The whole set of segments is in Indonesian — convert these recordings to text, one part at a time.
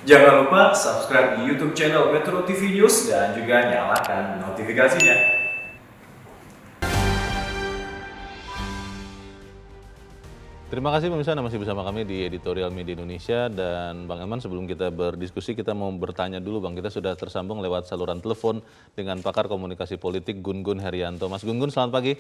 Jangan lupa subscribe di YouTube channel Metro TV News dan juga nyalakan notifikasinya. Terima kasih pemirsa, Anda masih bersama kami di Editorial Media Indonesia. Dan Bang Elman, sebelum kita berdiskusi, kita mau bertanya dulu Bang. Kita sudah tersambung lewat saluran telepon dengan pakar komunikasi politik Gun-Gun Herianto. Mas Gun-Gun, selamat pagi.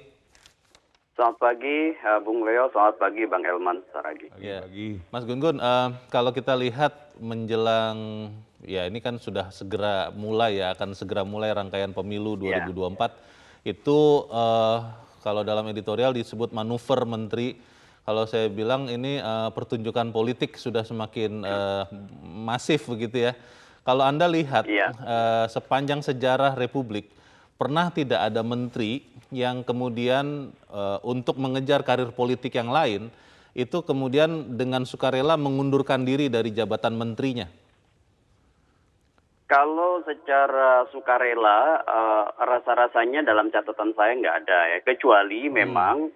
Selamat pagi, Bung Leo. Selamat pagi, Bang Elman Saragi. Pagi. Mas Gun-Gun, kalau kita lihat menjelang, ya ini kan sudah segera mulai ya, akan segera mulai rangkaian pemilu 2024. Itu kalau dalam editorial disebut manuver menteri. Kalau saya bilang ini pertunjukan politik sudah semakin masif begitu ya. Kalau Anda lihat sepanjang sejarah Republik, pernah tidak ada menteri yang kemudian untuk mengejar karir politik yang lain, itu kemudian dengan sukarela mengundurkan diri dari jabatan menterinya? Kalau secara sukarela, rasa-rasanya dalam catatan saya nggak ada ya. Kecuali memang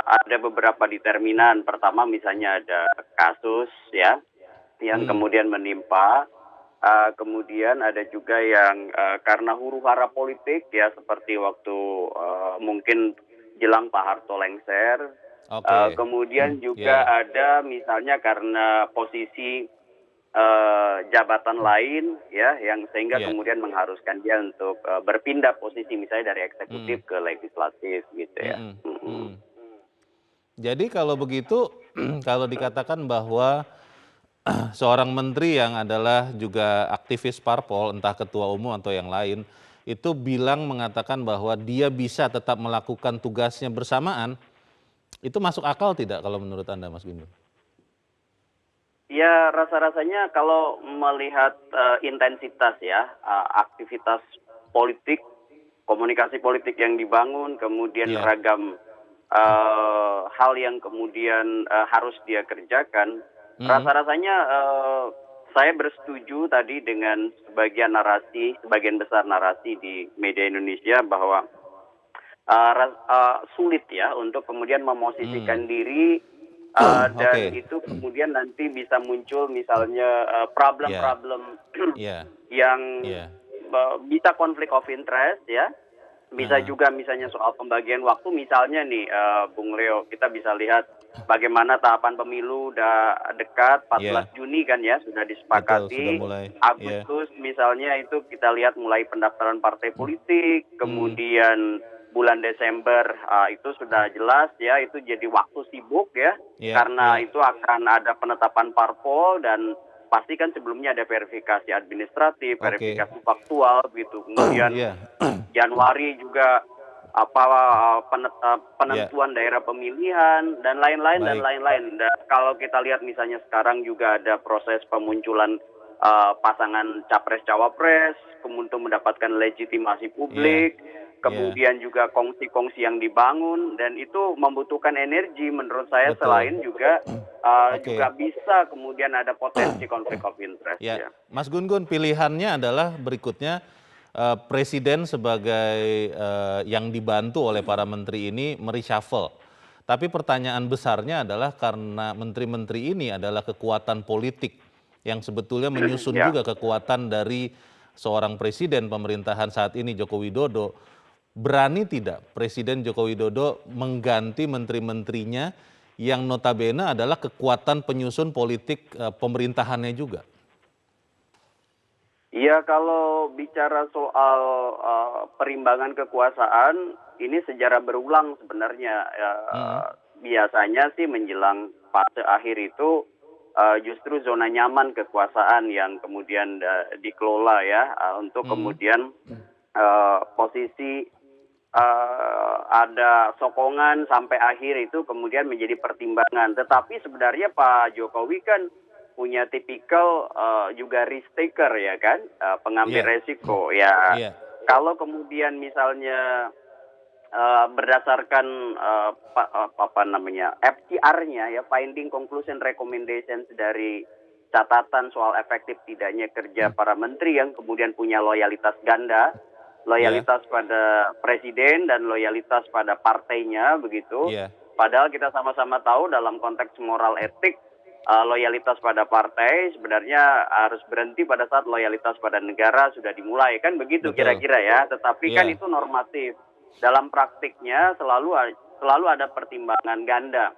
ada beberapa determinan. Pertama misalnya ada kasus ya yang kemudian menimpa. Kemudian ada juga yang karena huru-hara politik ya, seperti waktu mungkin jelang Pak Harto lengser. Kemudian juga ada misalnya karena posisi jabatan lain ya, yang sehingga kemudian mengharuskan dia untuk berpindah posisi misalnya dari eksekutif ke legislatif gitu ya. Jadi kalau begitu, kalau dikatakan bahwa seorang menteri yang adalah juga aktivis parpol, entah ketua umum atau yang lain, itu mengatakan bahwa dia bisa tetap melakukan tugasnya bersamaan, itu masuk akal tidak kalau menurut Anda, Mas Gun-Gun? Ya, rasa-rasanya kalau melihat intensitas ya, aktivitas politik, komunikasi politik yang dibangun, kemudian ragam hal yang kemudian harus dia kerjakan, rasa-rasanya saya bersetuju tadi dengan sebagian besar narasi di media Indonesia bahwa sulit ya untuk kemudian memosisikan diri dan itu kemudian nanti bisa muncul misalnya problem-problem yang bisa konflik of interest ya. Bisa juga misalnya soal pembagian waktu, misalnya nih Bung Leo, kita bisa lihat bagaimana tahapan pemilu udah dekat, 14 Juni kan ya, sudah disepakati. Agustus misalnya itu kita lihat mulai pendaftaran partai politik, kemudian bulan Desember itu sudah jelas ya, itu jadi waktu sibuk ya, karena itu akan ada penetapan parpol dan pasti kan sebelumnya ada verifikasi administratif, verifikasi faktual gitu. Kemudian Januari juga penentuan daerah pemilihan dan lain-lain dan lain-lain. Dan kalau kita lihat misalnya sekarang juga ada proses pemunculan pasangan capres cawapres, kemudian mendapatkan legitimasi publik. Kemudian juga kongsi-kongsi yang dibangun, dan itu membutuhkan energi menurut saya. Selain juga juga bisa kemudian ada potensi konflik of interest. Ya. Mas Gun-Gun, pilihannya adalah berikutnya, Presiden sebagai yang dibantu oleh para menteri ini mereshuffle. Tapi pertanyaan besarnya adalah karena menteri-menteri ini adalah kekuatan politik yang sebetulnya menyusun juga kekuatan dari seorang presiden pemerintahan saat ini, Joko Widodo. Berani tidak Presiden Joko Widodo mengganti menteri-menterinya yang notabene adalah kekuatan penyusun politik pemerintahannya juga? Ya, kalau bicara soal perimbangan kekuasaan, ini sejarah berulang sebenarnya. Biasanya sih menjelang fase akhir itu justru zona nyaman kekuasaan yang kemudian dikelola ya, untuk kemudian posisi ada sokongan sampai akhir itu kemudian menjadi pertimbangan. Tetapi sebenarnya Pak Jokowi kan punya tipikal juga risk taker ya kan, pengambil resiko ya. Kalau kemudian misalnya berdasarkan FCR-nya ya, finding conclusion recommendations dari catatan soal efektif tidaknya kerja para menteri yang kemudian punya loyalitas ganda, loyalitas pada presiden dan loyalitas pada partainya begitu. Padahal kita sama-sama tahu dalam konteks moral etik loyalitas pada partai sebenarnya harus berhenti pada saat loyalitas pada negara sudah dimulai, kan begitu kira-kira ya. Tetapi kan itu normatif. Dalam praktiknya selalu ada pertimbangan ganda,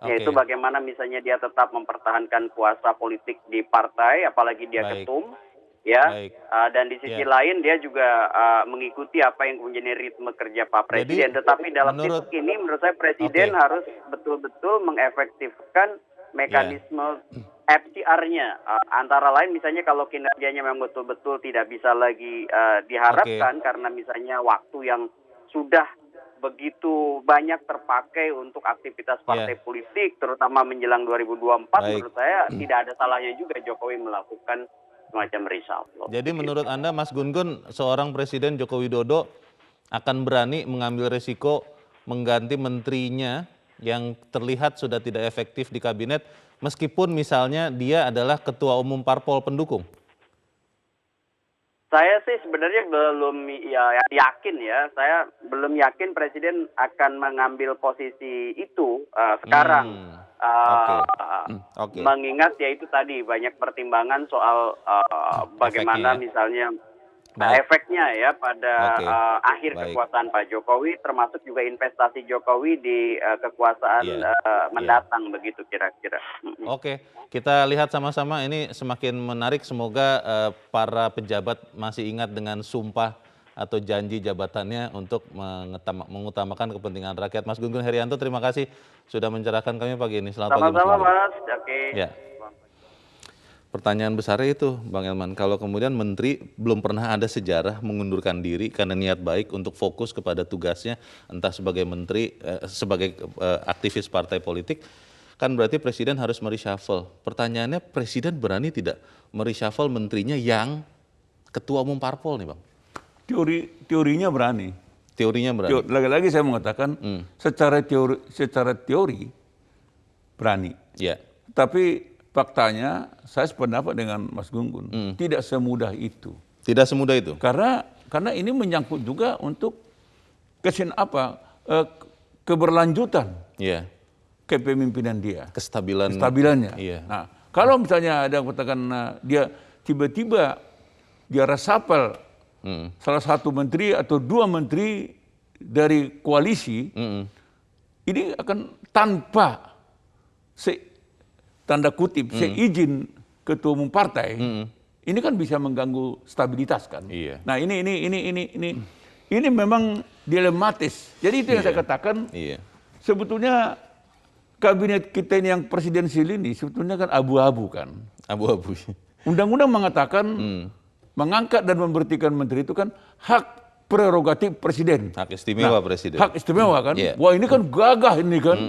yaitu bagaimana misalnya dia tetap mempertahankan kuasa politik di partai, apalagi dia ketum, ya. Dan di sisi lain dia juga mengikuti apa yang menjadi ritme kerja Pak Presiden. Tetapi dalam titik ini menurut saya Presiden harus betul-betul mengefektifkan mekanisme FCR-nya, antara lain misalnya kalau kinerjanya memang betul-betul tidak bisa lagi diharapkan karena misalnya waktu yang sudah begitu banyak terpakai untuk aktivitas partai politik, terutama menjelang 2024, menurut saya tidak ada salahnya juga Jokowi melakukan semacam reshuffle. Jadi menurut Anda, Mas Gun-Gun, seorang Presiden Joko Widodo akan berani mengambil resiko mengganti menterinya yang terlihat sudah tidak efektif di kabinet, meskipun misalnya dia adalah ketua umum parpol pendukung? Saya sih sebenarnya belum yakin ya. Saya belum yakin Presiden akan mengambil posisi itu sekarang. Mengingat ya itu tadi banyak pertimbangan soal bagaimana misalnya efeknya ya pada akhir kekuasaan Pak Jokowi, termasuk juga investasi Jokowi di kekuasaan mendatang, begitu kira-kira. Oke, kita lihat sama-sama, ini semakin menarik. Semoga para pejabat masih ingat dengan sumpah atau janji jabatannya untuk mengutamakan kepentingan rakyat. Mas Gun-Gun Herianto, terima kasih sudah mencerahkan kami pagi ini. Selamat pagi. Sama-sama Mas. Ya. Pertanyaan besarnya itu, Bang Elman, kalau kemudian menteri belum pernah ada sejarah mengundurkan diri karena niat baik untuk fokus kepada tugasnya, entah sebagai menteri, sebagai aktivis partai politik, kan berarti Presiden harus mereshuffle. Pertanyaannya, Presiden berani tidak mereshuffle menterinya yang ketua umum parpol nih, Bang? Teorinya berani. Teorinya berani. Lagi-lagi saya mengatakan secara teori berani. Ya. Tapi faktanya saya sependapat dengan Mas Gun-Gun, tidak semudah itu. Tidak semudah itu. Karena ini menyangkut juga untuk keberlanjutan kepemimpinan dia. Kestabilannya. Iya. Nah, kalau misalnya ada yang katakan dia tiba-tiba dia reshuffle salah satu menteri atau dua menteri dari koalisi, ini akan tanpa tanda kutip seizin ketua umum partai, ini kan bisa mengganggu stabilitas kan. Iya. Nah ini memang dilematis. Jadi itu yang saya katakan. Sebetulnya kabinet kita ini yang presidensial ini sebetulnya kan abu-abu kan. Abu-abu. Undang-undang mengatakan mengangkat dan memberhentikan menteri itu kan hak prerogatif presiden. Hak istimewa presiden. Hak istimewa kan. Wah ini kan gagah ini kan.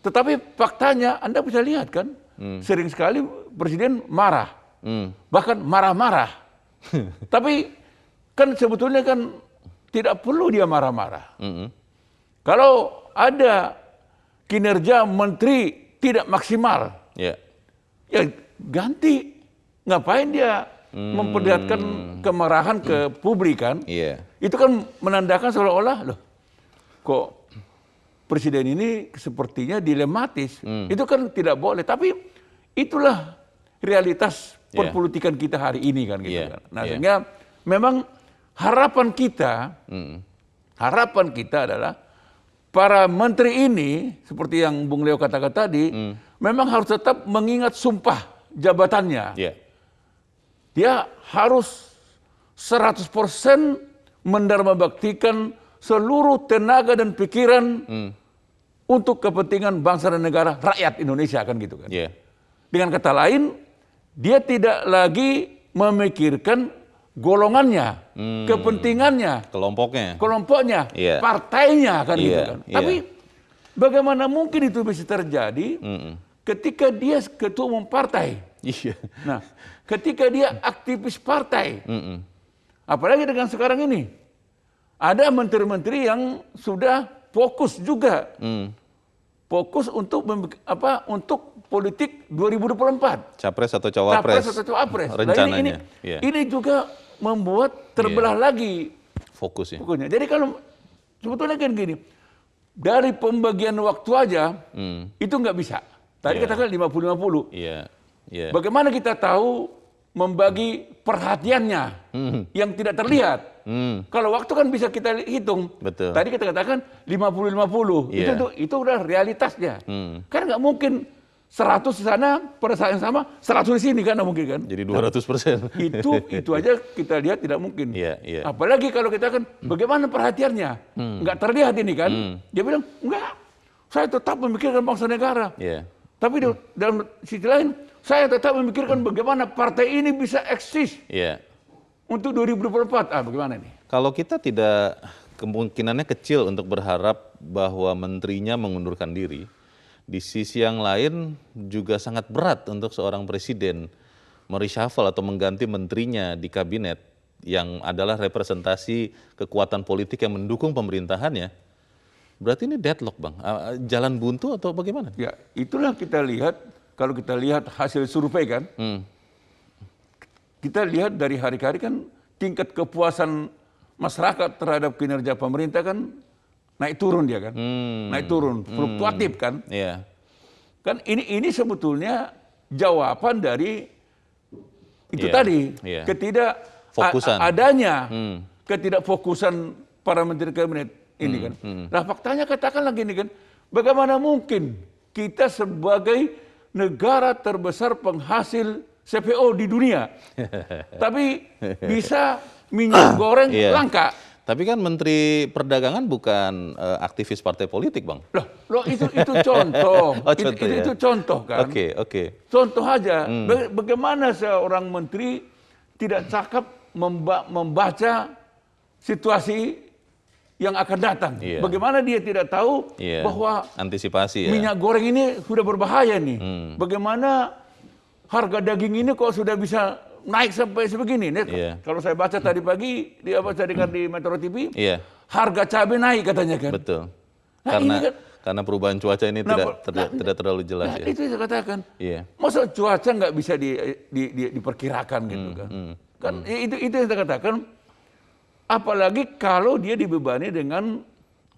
Tetapi faktanya Anda bisa lihat kan, sering sekali Presiden marah, bahkan marah-marah. Tapi kan sebetulnya kan tidak perlu dia marah-marah. Kalau ada kinerja menteri tidak maksimal, ya ganti. Ngapain dia memperlihatkan kemarahan ke publik kan? Itu kan menandakan seolah-olah loh, kok Presiden ini sepertinya dilematis. Itu kan tidak boleh. Tapi itulah realitas perpolitikan kita hari ini kan gitu kan. Nah, sehingga memang harapan kita adalah para menteri ini seperti yang Bung Leo katakan tadi, memang harus tetap mengingat sumpah jabatannya. Dia harus 100% mendarmabaktikan seluruh tenaga dan pikiran untuk kepentingan bangsa dan negara, rakyat Indonesia kan gitu kan. Dengan kata lain, dia tidak lagi memikirkan golongannya, kepentingannya, kelompoknya, partainya kan gitu kan. Tapi bagaimana mungkin itu bisa terjadi ketika dia ketua umum partai? Nah, ketika dia aktivis partai, apalagi dengan sekarang ini, ada menteri-menteri yang sudah fokus juga, fokus untuk politik 2024. Capres atau cawapres. Rencananya. Nah, ini juga membuat terbelah lagi fokusnya. Jadi kalau sebetulnya kan gini, dari pembagian waktu aja itu nggak bisa. Tadi katakan 50-50. Iya. Iya. Bagaimana kita tahu membagi perhatiannya yang tidak terlihat? Kalau waktu kan bisa kita hitung. Betul. Tadi kita katakan 50-50. Itu udah realitasnya. Kan nggak mungkin 100 di sana pada saat yang sama, 100 di sini kan nggak mungkin kan? Jadi 200%. Itu aja kita lihat tidak mungkin. Iya. Apalagi kalau kita kan bagaimana perhatiannya? Nggak terlihat ini kan? Dia bilang, enggak, saya tetap memikirkan bangsa negara. Iya. Tapi dalam sisi lain, saya tetap memikirkan bagaimana partai ini bisa eksis untuk 2024. Bagaimana nih? Kalau kita tidak, kemungkinannya kecil untuk berharap bahwa menterinya mengundurkan diri. Di sisi yang lain juga sangat berat untuk seorang presiden mereshuffle atau mengganti menterinya di kabinet yang adalah representasi kekuatan politik yang mendukung pemerintahannya. Berarti ini deadlock, Bang. Jalan buntu atau bagaimana? Ya, itulah kita lihat, kalau kita lihat hasil survei kan, kita lihat dari hari ke hari kan tingkat kepuasan masyarakat terhadap kinerja pemerintah kan naik turun dia kan, naik turun, fluktuatif kan. Iya. Kan ini sebetulnya jawaban dari itu tadi, adanya ketidakfokusan para menteri kabinet ini kan. Nah faktanya katakan lagi ini kan, bagaimana mungkin kita sebagai negara terbesar penghasil CPO di dunia, tapi bisa minyak goreng langka. Tapi kan Menteri Perdagangan bukan aktivis partai politik, Bang. Loh itu contoh. Contoh itu contoh kan. Oke. Contoh aja. Bagaimana seorang menteri tidak cakap membaca situasi yang akan datang. Bagaimana dia tidak tahu bahwa antisipasi minyak goreng ini sudah berbahaya nih. Bagaimana harga daging ini kok sudah bisa naik sampai sebegini. Kalau saya baca tadi pagi, saya dengar di Metro TV, harga cabai naik katanya kan. Betul. Nah, karena perubahan cuaca ini tidak terlalu jelas. Itu saya katakan. Masa cuaca nggak bisa diperkirakan gitu kan. Kan itu yang saya katakan. Apalagi kalau dia dibebani dengan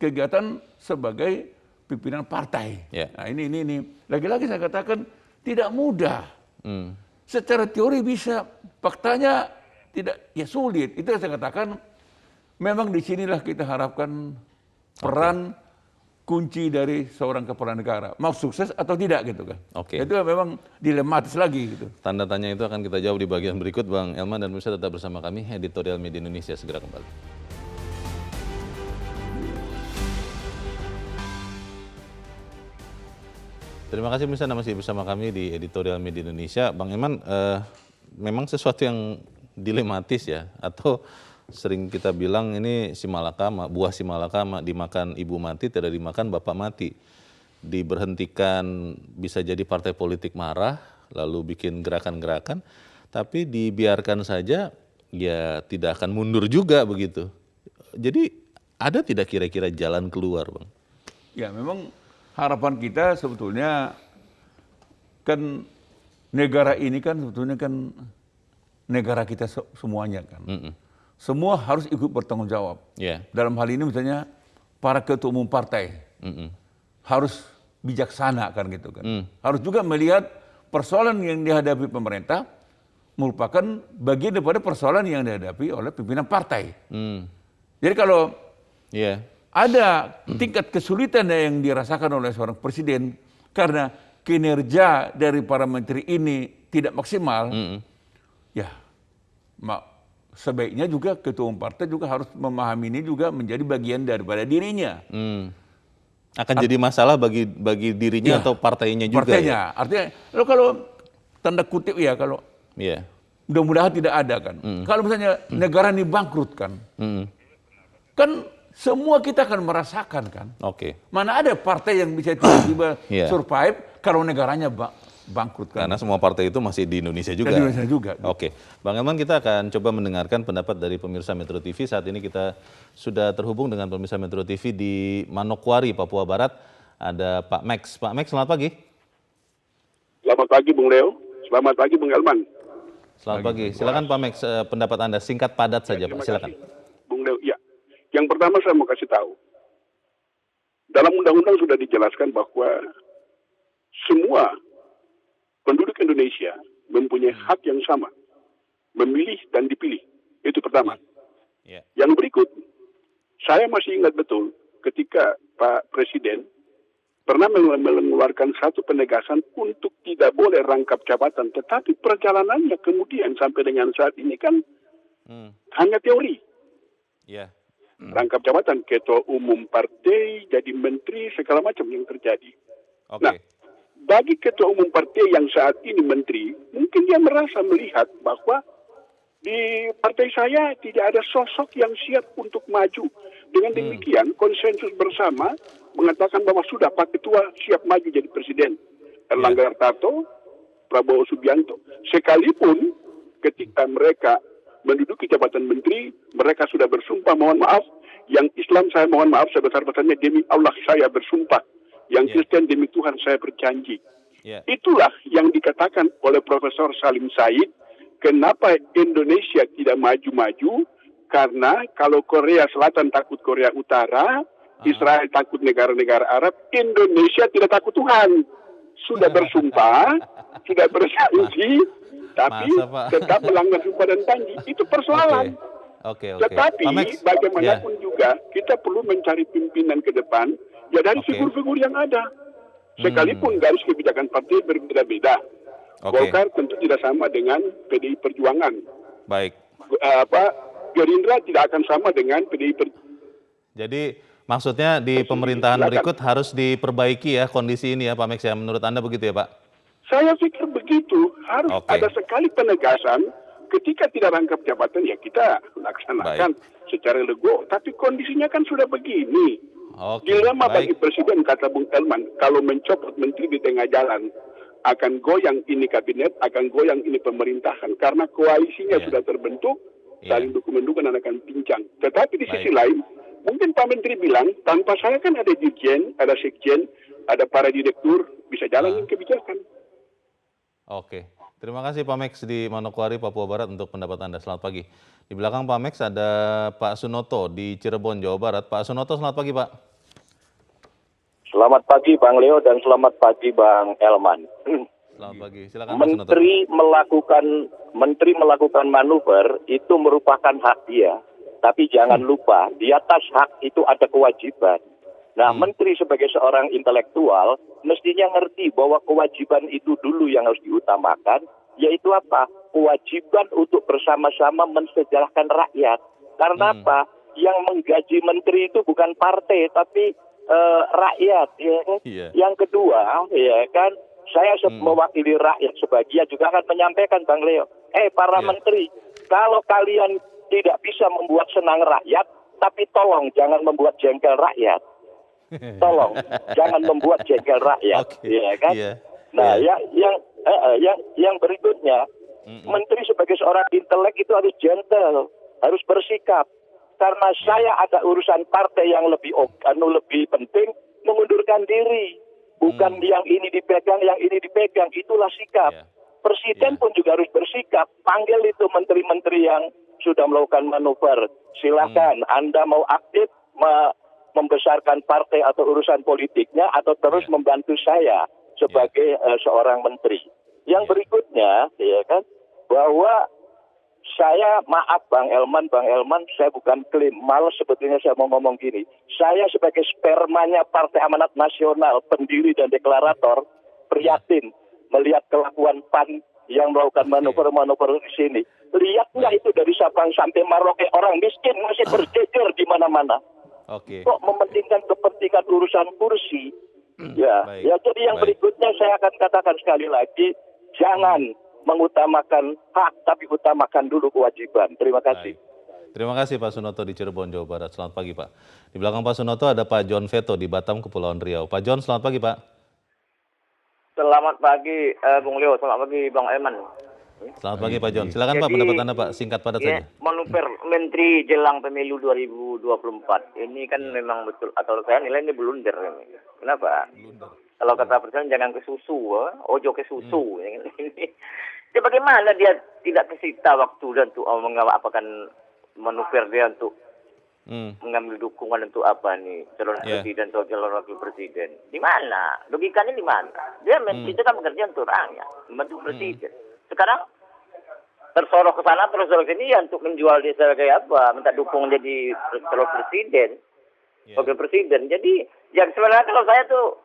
kegiatan sebagai pimpinan partai. Nah ini. Lagi-lagi saya katakan tidak mudah. Secara teori bisa, faktanya tidak, sulit. Itu yang saya katakan, memang disinilah kita harapkan peran kunci dari seorang kepala negara. Mau sukses atau tidak gitu kan. Itu memang dilematis lagi gitu. Tanda tanya itu akan kita jawab di bagian berikut, Bang Elman dan pemirsa tetap bersama kami, Editorial Media Indonesia segera kembali. Terima kasih pemirsa, masih bersama kami di Editorial Media Indonesia. Bang Elman, memang sesuatu yang dilematis ya, atau sering kita bilang ini simalakama, buah simalakama, dimakan ibu mati, tidak dimakan bapak mati. Diberhentikan bisa jadi partai politik marah, lalu bikin gerakan-gerakan, tapi dibiarkan saja, ya tidak akan mundur juga begitu. Jadi ada tidak kira-kira jalan keluar, Bang? Ya memang harapan kita sebetulnya kan negara ini kan sebetulnya kan negara kita semuanya kan. Semua harus ikut bertanggung jawab. Dalam hal ini misalnya para ketua umum partai harus bijaksana kan gitu kan. Harus juga melihat persoalan yang dihadapi pemerintah merupakan bagian daripada persoalan yang dihadapi oleh pimpinan partai. Jadi kalau ada tingkat kesulitan yang dirasakan oleh seorang presiden karena kinerja dari para menteri ini tidak maksimal, sebaiknya juga ketua umum partai juga harus memahami ini juga menjadi bagian daripada dirinya. Akan jadi masalah bagi dirinya atau partainya juga. Partainya, artinya kalau tanda kutip kalau mudah-mudahan tidak ada kan. Kalau misalnya negara ini bangkrut kan, kan semua kita akan merasakan kan. Mana ada partai yang bisa tiba-tiba survive kalau negaranya bangkrut kan. Karena semua partai itu masih di Indonesia juga. Di Indonesia juga. Bang Elman, kita akan coba mendengarkan pendapat dari pemirsa Metro TV. Saat ini kita sudah terhubung dengan pemirsa Metro TV di Manokwari, Papua Barat. Ada Pak Max. Pak Max, selamat pagi. Selamat pagi, Bung Leo. Selamat pagi, Bung Elman. Selamat pagi. Silakan Pak Max, pendapat Anda singkat padat saja, Pak. Silakan. Bung Leo, yang pertama saya mau kasih tahu. Dalam undang-undang sudah dijelaskan bahwa semua penduduk Indonesia mempunyai hak yang sama, memilih dan dipilih. Itu pertama. Yang berikut, saya masih ingat betul ketika Pak Presiden pernah mengeluarkan satu penegasan untuk tidak boleh rangkap jabatan, tetapi perjalanannya kemudian sampai dengan saat ini kan hanya teori. Rangkap jabatan ketua umum partai, jadi menteri, segala macam yang terjadi. Nah, bagi ketua umum partai yang saat ini menteri, mungkin dia merasa melihat bahwa di partai saya tidak ada sosok yang siap untuk maju. Dengan demikian, konsensus bersama mengatakan bahwa sudah Pak Ketua siap maju jadi presiden. Erlangga Hartarto, Prabowo Subianto. Sekalipun ketika mereka menduduki jabatan menteri, mereka sudah bersumpah, mohon maaf, yang Islam saya mohon maaf sebesar-besarnya, demi Allah saya bersumpah. Yang Kristen demi Tuhan saya berjanji. Itulah yang dikatakan oleh Profesor Salim Said, kenapa Indonesia tidak maju-maju, karena kalau Korea Selatan takut Korea Utara, Israel takut negara-negara Arab, Indonesia tidak takut Tuhan. Sudah bersumpah, sudah berjanji, tapi tetap melanggar sumpah dan janji. Itu persoalan. Tetapi bagaimanapun juga kita perlu mencari pimpinan ke depan, ya dari figur-figur yang ada. Sekalipun garis kebijakan partai berbeda-beda. Golkar tentu tidak sama dengan PDI Perjuangan. Gerindra tidak akan sama dengan PDI Perjuangan. Jadi maksudnya di pemerintahan berikut harus diperbaiki ya kondisi ini ya Pak Max ya, menurut Anda begitu ya Pak? Saya pikir begitu, harus ada sekali penegasan ketika tidak rangkap jabatan ya kita laksanakan secara legowo, tapi kondisinya kan sudah begini. Dilema bagi Presiden, kata Bung Elman, kalau mencopot menteri di tengah jalan, akan goyang ini kabinet, akan goyang ini pemerintahan, karena koalisinya sudah terbentuk, saling dukung-mendukung dan akan pincang. Tetapi di sisi lain, mungkin Pak Menteri bilang, tanpa saya kan ada dirjen, ada sekjen, ada para direktur, bisa jalanin kebijakan. Terima kasih Pak Max di Manokwari, Papua Barat untuk pendapat Anda. Selamat pagi. Di belakang Pak Max ada Pak Sunoto di Cirebon, Jawa Barat. Pak Sunoto, selamat pagi Pak. Selamat pagi Bang Leo dan selamat pagi Bang Elman. Selamat pagi, silakan Pak Sunoto. Menteri melakukan manuver itu merupakan hak dia, tapi jangan lupa di atas hak itu ada kewajiban. Nah, menteri sebagai seorang intelektual mestinya ngerti bahwa kewajiban itu dulu yang harus diutamakan, yaitu apa? Kewajiban untuk bersama-sama mensejahterakan rakyat. Karena apa? Yang menggaji menteri itu bukan partai, tapi rakyat. Ya kan? Yang kedua, ya kan, saya mewakili rakyat sebagian juga akan menyampaikan, Bang Leo, para menteri, kalau kalian tidak bisa membuat senang rakyat, tapi tolong jangan membuat jengkel rakyat. Tolong jangan membuat jengkel rakyat, ya kan? Nah, yang berikutnya, menteri sebagai seorang intelek itu harus gentle, harus bersikap. Karena saya ada urusan partai yang lebih penting, mengundurkan diri. Bukan yang ini dipegang, yang ini dipegang, itulah sikap. Presiden pun juga harus bersikap, panggil itu menteri-menteri yang sudah melakukan manuver. Silakan, Anda mau aktif membesarkan partai atau urusan politiknya, atau terus membantu saya sebagai seorang menteri. Yang berikutnya, ya kan, bahwa saya, maaf Bang Elman, saya bukan klaim, malah sebetulnya saya mau ngomong gini. Saya sebagai spermanya Partai Amanat Nasional, pendiri dan deklarator, prihatin melihat kelakuan PAN yang melakukan manuver-manuver di sini. Lihatlah itu dari Sabang sampai Merauke, orang miskin masih berjejer di mana-mana. Kok mementingkan kepentingan urusan kursi? Jadi yang berikutnya saya akan katakan sekali lagi, jangan mengutamakan hak, tapi utamakan dulu kewajiban. Terima kasih. Terima kasih Pak Sunoto di Cirebon, Jawa Barat. Selamat pagi Pak. Di belakang Pak Sunoto ada Pak John Veto di Batam, Kepulauan Riau. Pak John, selamat pagi Pak. Selamat pagi Bung Leo, selamat pagi Bang Elman. Selamat pagi Pak John. Silakan Pak, pendapat Anda Pak, singkat padat saja. Manuver Menteri jelang pemilu 2024 ini kan memang betul, atau saya nilai ini blunder. Kenapa? Kalau kata Presiden jangan ke susu, ojo ke susu. Ya, bagaimana dia tidak kesita waktu dan untuk mengapakan manuver dia untuk mengambil dukungan untuk apa nih calon presiden atau calon wakil presiden. Di mana? Logikanya di mana? Dia menteri itu kan bekerja untuk rakyat, membantu presiden. Sekarang tersorok ke sana, tersorok ke sini ya untuk menjual dia sebagai apa? Minta dukungan jadi calon presiden, wakil presiden. Jadi yang sebenarnya kalau saya tuh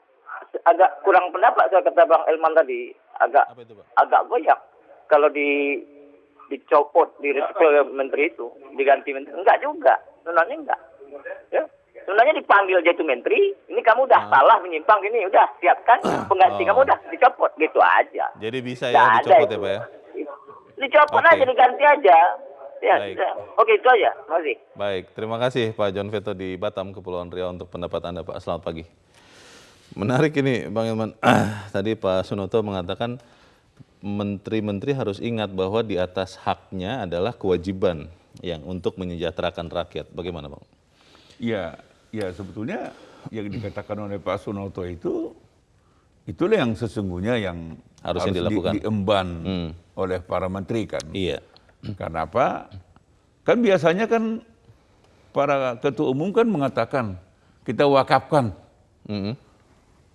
agak kurang pendapat saya kata Bang Elman tadi, agak goyak kalau dicopot di reshuffle menteri itu, diganti menteri. Enggak juga. Sebenarnya enggak. Ya. Sebenarnya dipanggil aja itu menteri, ini kamu udah salah menyimpang gini, udah siapkan pengganti kamu udah dicopot gitu aja. Jadi bisa ya dicopot ya Pak ya? Dicopot aja, diganti aja. Ya, oke itu aja. Makasih. Baik, terima kasih Pak John Veto di Batam, Kepulauan Riau untuk pendapat Anda Pak. Selamat pagi. Menarik ini Bang Ilman. Tadi Pak Sunoto mengatakan menteri-menteri harus ingat bahwa di atas haknya adalah kewajiban yang untuk menyejahterakan rakyat. Bagaimana Bang? Ya sebetulnya yang dikatakan oleh Pak Sunoto itulah yang sesungguhnya yang harus dilakukan, diemban oleh para menteri kan. Iya. Karena apa? Kan biasanya kan para ketua umum kan mengatakan kita wakafkan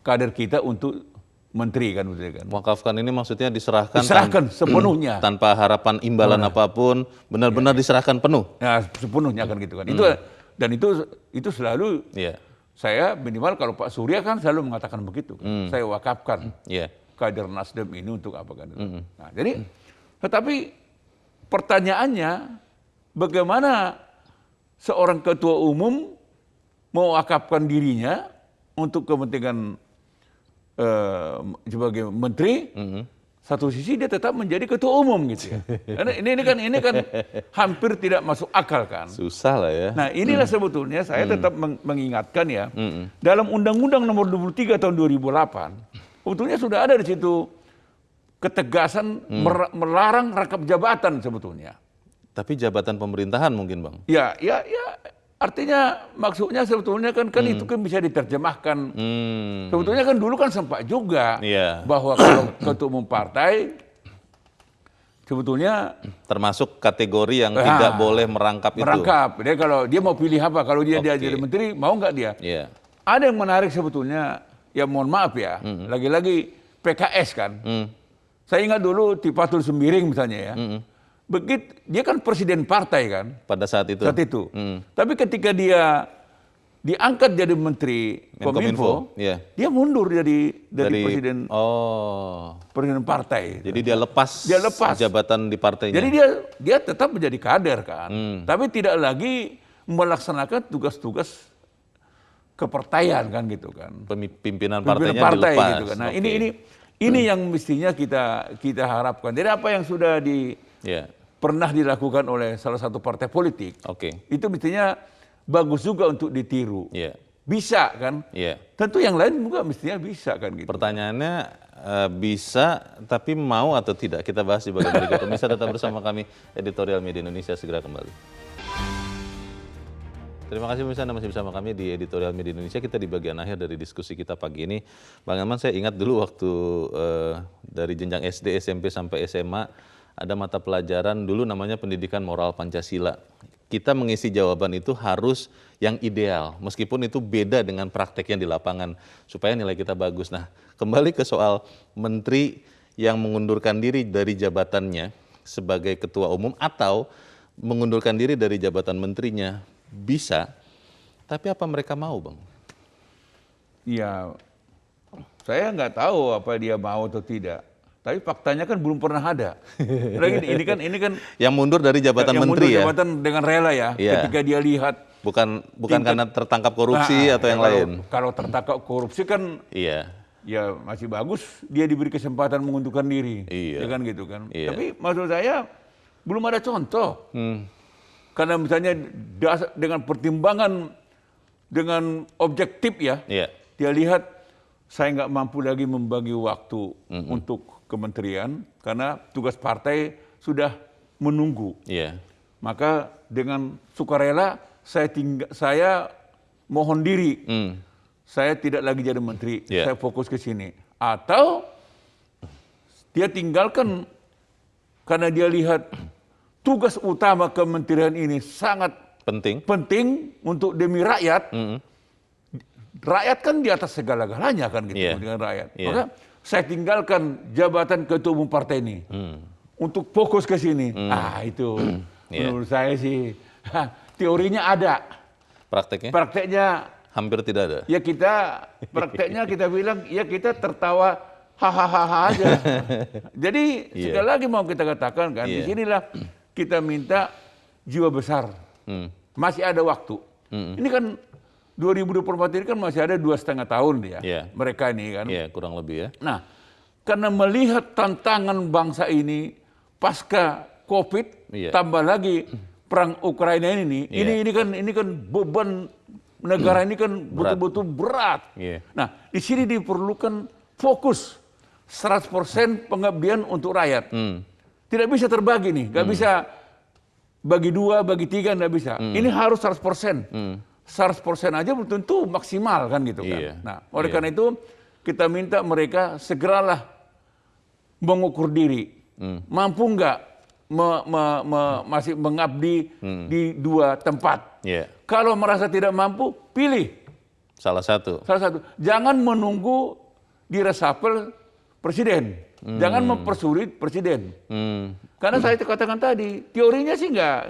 kader kita untuk menteri kan, wakafkan ini maksudnya diserahkan sepenuhnya tanpa harapan imbalan apapun, benar-benar diserahkan penuh. Nah, sepenuhnya kan gitu kan. Itu selalu saya minimal kalau Pak Surya kan selalu mengatakan begitu kan. Saya wakafkan kader Nasdem ini untuk apa kan. Nah, jadi tetapi pertanyaannya bagaimana seorang ketua umum mewakafkan dirinya untuk kepentingan sebagai menteri, satu sisi dia tetap menjadi ketua umum gitu ya. Ini kan hampir tidak masuk akal kan. Susah lah ya. Nah inilah sebetulnya saya tetap mengingatkan ya, dalam Undang-Undang Nomor 23 tahun 2008, sebetulnya sudah ada di situ ketegasan melarang rangkap jabatan sebetulnya. Tapi jabatan pemerintahan mungkin Bang? Ya. Artinya maksudnya sebetulnya kan itu kan bisa diterjemahkan. Sebetulnya kan dulu kan sempat juga bahwa kalau ketua umum partai sebetulnya termasuk kategori yang tidak boleh merangkap itu. Dia kalau dia mau pilih apa, kalau dia jadi menteri mau nggak dia? Ada yang menarik sebetulnya, ya mohon maaf ya, lagi-lagi PKS kan. Saya ingat dulu Tifatul Sembiring misalnya ya. Begitu dia kan presiden partai kan pada saat itu. Tapi ketika dia diangkat jadi menteri Kominfo, dia mundur dari presiden partai. Jadi dia lepas jabatan di partainya. Jadi dia tetap menjadi kader kan, tapi tidak lagi melaksanakan tugas-tugas kepartaian kan gitu kan. Pimpinan partainya dilepas. Gitu kan. Nah ini yang mestinya kita harapkan. Jadi apa yang sudah pernah dilakukan oleh salah satu partai politik, itu mestinya bagus juga untuk ditiru. Bisa kan? Tentu yang lain juga mestinya bisa kan gitu. Pertanyaannya bisa, tapi mau atau tidak? Kita bahas di bagian berikut. Pemirsa tetap bersama kami, Editorial Media Indonesia segera kembali. Terima kasih pemirsa, Anda masih bersama kami di Editorial Media Indonesia. Kita di bagian akhir dari diskusi kita pagi ini. Bang Elman, saya ingat dulu waktu dari jenjang SD, SMP sampai SMA, ada mata pelajaran dulu namanya pendidikan moral Pancasila. Kita mengisi jawaban itu harus yang ideal, meskipun itu beda dengan prakteknya di lapangan, supaya nilai kita bagus. Nah, kembali ke soal menteri yang mengundurkan diri dari jabatannya sebagai ketua umum atau mengundurkan diri dari jabatan menterinya, bisa, tapi apa mereka mau Bang? Ya, saya nggak tahu apa dia mau atau tidak. Tapi faktanya kan belum pernah ada. Ini kan yang mundur dari jabatan menteri ya. Jabatan dengan rela ya. Ketika dia lihat bukan karena tertangkap korupsi atau yang lain. Kalau tertangkap korupsi kan ya masih bagus dia diberi kesempatan mengundurkan diri. Ya kan gitu kan. Tapi maksud saya belum ada contoh. Karena misalnya dengan pertimbangan dengan objektif ya. Dia lihat saya nggak mampu lagi membagi waktu untuk kementerian karena tugas partai sudah menunggu. Maka dengan sukarela saya mohon diri. Saya tidak lagi jadi menteri. Saya fokus ke sini. Atau dia tinggalkan karena dia lihat tugas utama kementerian ini sangat penting untuk demi rakyat. Rakyat kan di atas segala-galanya kan gitu dengan rakyat. Maka saya tinggalkan jabatan ketua umum partai ini untuk fokus ke sini. Itu menurut saya sih teorinya ada. Prakteknya hampir tidak ada. Ya prakteknya kita bilang ya kita tertawa hahaha aja. Jadi sekali lagi mau kita katakan kan di sinilah kita minta jiwa besar. Masih ada waktu. Ini kan 2024 ini kan masih ada 2,5 tahun ya mereka ini kan. Kurang lebih ya. Nah, karena melihat tantangan bangsa ini pasca COVID, tambah lagi perang Ukraina ini kan beban negara ini kan betul-betul berat. Nah, di sini diperlukan fokus 100% pengabdian untuk rakyat. Tidak bisa terbagi nih, nggak bisa bagi 2, bagi 3, nggak bisa. Ini harus 100%. 100% aja belum tentu maksimal kan gitu kan. Nah, oleh karena itu kita minta mereka segeralah mengukur diri. Mampu nggak masih mengabdi di 2 tempat. Kalau merasa tidak mampu, pilih salah satu. Jangan menunggu di reshuffle presiden. Jangan mempersulit presiden. Karena saya katakan tadi, teorinya sih nggak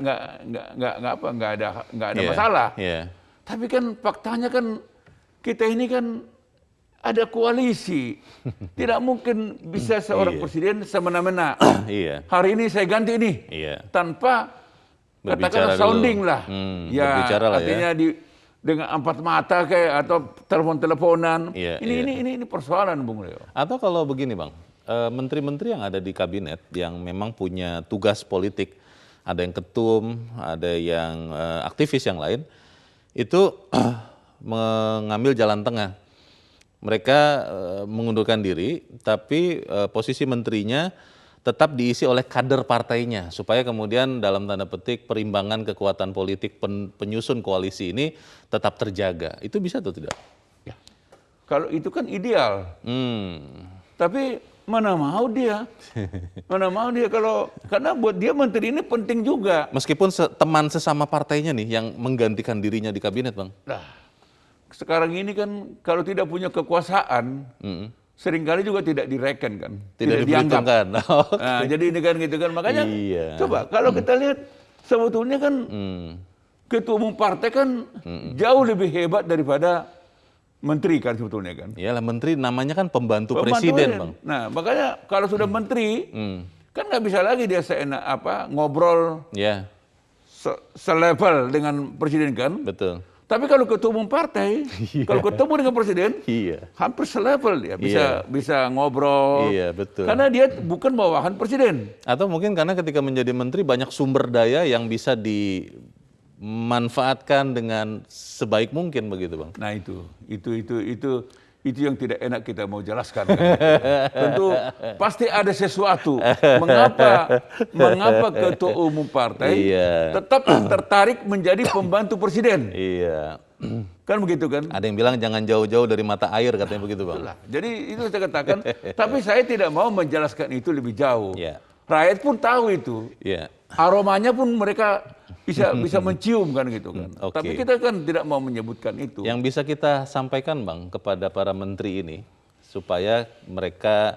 ada masalah. Tapi kan faktanya kan kita ini kan ada koalisi. Tidak mungkin bisa seorang presiden semena-mena. Hari ini saya ganti ini. Tanpa katakanlah sounding lah. Artinya dengan 4 mata kayak atau telepon-teleponan. Ini persoalan Bung Leo. Atau kalau begini Bang, menteri-menteri yang ada di kabinet yang memang punya tugas politik, ada yang ketum, ada yang aktivis yang lain, itu mengambil jalan tengah. Mereka mengundurkan diri, tapi posisi menterinya tetap diisi oleh kader partainya, supaya kemudian dalam tanda petik perimbangan kekuatan politik penyusun koalisi ini tetap terjaga. Itu bisa atau tidak? Ya. Kalau itu kan ideal. Tapi mana mau dia? Karena buat dia menteri ini penting juga. Meskipun teman sesama partainya nih yang menggantikan dirinya di kabinet, Bang. Nah, sekarang ini kan kalau tidak punya kekuasaan, seringkali juga tidak direken kan, tidak dianggap. Nah, jadi ini kan gitu kan, makanya coba kalau kita lihat sebetulnya kan ketua umum partai kan jauh lebih hebat daripada menteri kan sebetulnya kan. Iyalah, menteri namanya kan pembantu presiden, Bang. Nah, makanya kalau sudah menteri kan nggak bisa lagi dia seenak ngobrol selevel dengan presiden kan. Betul. Tapi kalau ketua umum partai, kalau ketemu dengan presiden, hampir selevel dia, bisa ngobrol. Betul. Karena dia bukan bawahan presiden. Atau mungkin karena ketika menjadi menteri banyak sumber daya yang bisa dimanfaatkan dengan sebaik mungkin begitu, Bang. Nah itu yang tidak enak kita mau jelaskan. Kan? Tentu pasti ada sesuatu. Mengapa ketua umum partai tetap tertarik menjadi pembantu presiden? Kan begitu kan? Ada yang bilang jangan jauh-jauh dari mata air, katanya begitu, Bang. Jadi itu saya katakan. Tapi saya tidak mau menjelaskan itu lebih jauh. Rakyat pun tahu itu. Aromanya pun mereka bisa mencium kan gitu kan. Tapi kita kan tidak mau menyebutkan itu. Yang bisa kita sampaikan Bang kepada para menteri ini supaya mereka,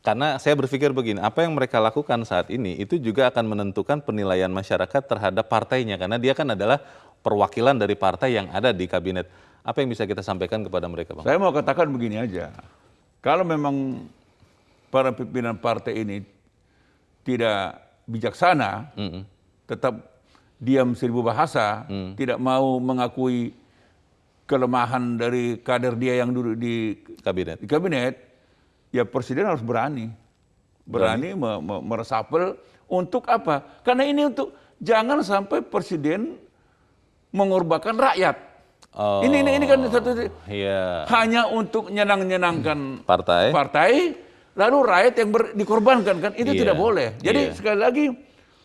karena saya berpikir begini, apa yang mereka lakukan saat ini itu juga akan menentukan penilaian masyarakat terhadap partainya, karena dia kan adalah perwakilan dari partai yang ada di kabinet. Apa yang bisa kita sampaikan kepada mereka, Bang? Saya mau katakan begini aja. Kalau memang para pimpinan partai ini tidak bijaksana, tetap diam 1000 bahasa, tidak mau mengakui kelemahan dari kader dia yang duduk di kabinet, ya presiden harus berani meresapel untuk apa? Karena ini untuk jangan sampai presiden mengorbankan rakyat. Ini kan satu hanya untuk nyenangkan partai, lalu rakyat yang dikorbankan kan itu tidak boleh. Jadi sekali lagi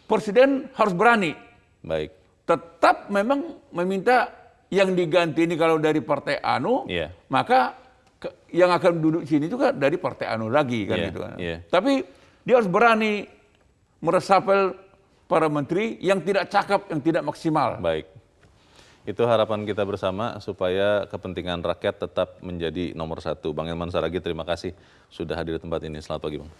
presiden harus berani. Baik. Tetap memang meminta yang diganti ini kalau dari partai anu, maka yang akan duduk sini juga dari partai anu lagi kan gitu kan. Tapi dia harus berani meresapel para menteri yang tidak cakap, yang tidak maksimal. Baik. Itu harapan kita bersama supaya kepentingan rakyat tetap menjadi nomor satu. Bang Hilman Saragih, terima kasih sudah hadir di tempat ini. Selamat pagi, Bang.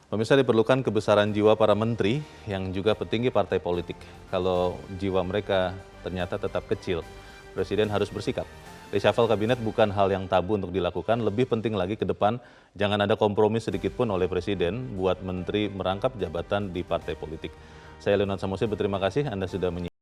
Pemirsa, diperlukan kebesaran jiwa para menteri yang juga petinggi partai politik. Kalau jiwa mereka ternyata tetap kecil, Presiden harus bersikap. Reshuffle kabinet bukan hal yang tabu untuk dilakukan, lebih penting lagi ke depan jangan ada kompromi sedikit pun oleh Presiden buat menteri merangkap jabatan di partai politik. Saya Leonard Samosir berterima kasih Anda sudah menyimak.